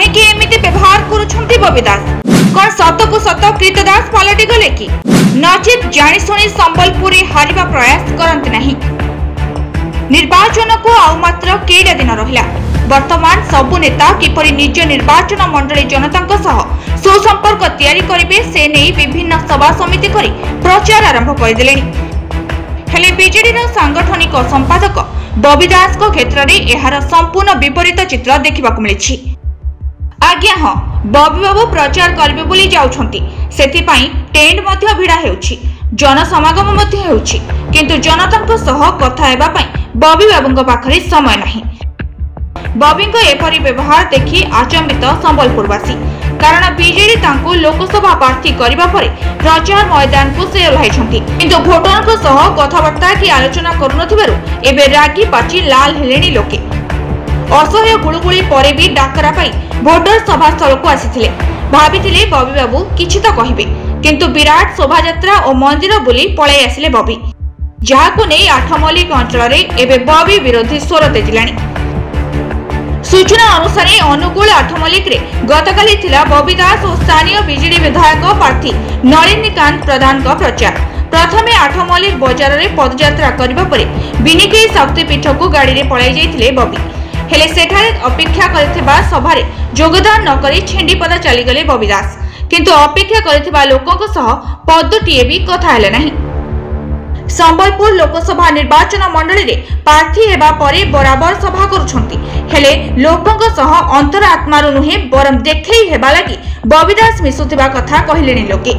कहीं एमिति व्यवहार करुछंती बबी दास कौन सत को सत कृतदास पलटि गले कि नचित जानिशुणी संबलपुर हारिबा प्रयास करंत नहीं। निर्वाचन को आउ मात्र केइटा दिन रहिला। वर्तमान सबु नेता किपरि निज निर्वाचन मंडली जनता सह सुसंपर्क तैयारी करिवे से नै विभिन्न सभा समिति करी प्रचार आरंभ करदेलेनी। हेले बीजेडी सांगठनिक संपादक बबी दास को क्षेत्र में एहार संपूर्ण विपरीत चित्र देखा मिली। आज्ञा हाँ, बबी बाबू प्रचार करेंगे बोली जाउछंती, सेथिपाई टेंट मध्य भिड़ा हेउछि, जनसमागम मध्य हेउछि, किंतु जनतांको सह कथा हेबा पई बबी बाबूंको पाखरे समय नाही। बबींको एपरि व्यवहार देखि आचंबित संबलपुरवासी, कारण बीजेडी तांको लोकसभा प्रार्थी करबा परे प्रचार मैदान को से ओह्लाइछंती, किंतु भोटरको सह कथाबार्ता कि आलोचना करुनथिबारु एबे रागी पाची लाल हेलेनी लोके। असह्य गुळुगुळी परे भी डाकरा पाई भोटर सभास्थल को आसीथिले। भाबिथिले बबी बाबू किछि तो कहिबे, किंतु विराट शोभायात्रा और मंदिर बुली पळै आसिले बबी, जाहाकु नै आठमल्लिक अंचल रे एबे बबी विरोधी स्वर तेजिलानी। सूचना अनुसार अनुगुल आठमल्लिक रे गतकाली थिला बबी दास और स्थानीय बीजेडी विधायक प्रार्थी नलिनीकांत प्रधान का प्रचार। प्रथमे आठमल्लिक बाजार रे पदयात्रा करबा परे बिनिकेई शक्तिपीठ को गाड़ी रे पळै जायथिले बबी। हेले सेठारे अपेक्षा करथिबा सभारे योगदान न करी छेंडीपदा चली गले बबी दास, किंतु अपेक्षा करथिबा लोकक सह पदटीए भी कथा हेले नाही। संबलपुर लोकसभा निर्वाचन मंडली रे प्रार्थी हेबा परे बराबर सभा करुछंती, हेले लोकक सह अंतरात्मारु नुहे बरम देखै हेबा लागि बबी दास मिसुथिबा कथा कहिलेनी लोके।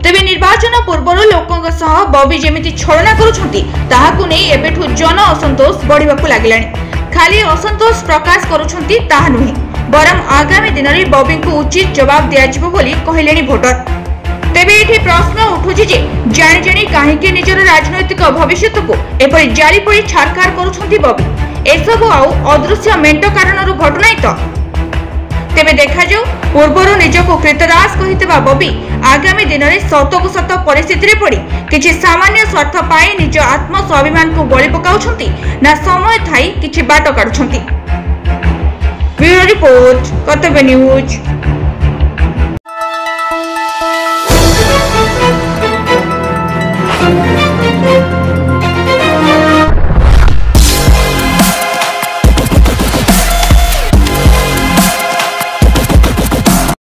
तेबे निर्वाचन पूर्वरु लोकक सह बबी जेमिति छलना करुछंती ताहाकु नै एबेठु जन असंतोष बढ़िबाकु लागिलानी। खाली असंतोष प्रकाश करुछंती ताहा नुहे, बरम आगामी दिन रे बबी को उचित जवाब दियाजिबो बोली कहिलेनी भोटर। तेबे एठी प्रश्न उठुछि जे जानि जानि काहेकि निजर राजनैतिक भविष्यत को एपरि जारी पड़ी छारखार करुछंती बबी। एसबु आउ अदृश्य मेंट कारणरु घटनाई तो। तेबे देखा जाऊ पूर्वरु निजको कृतदास कहितबा बबी आगामी दिन रे सतको सत परिस्थिति रे पड़ी किछि सामान्य स्वार्थ पाई निज आत्म स्वाभिमान को बळी पकाउछंती ना समय थाई किछि बाट काढुछंती। ब्यूरो रिपोर्ट, कर्तव्य न्यूज।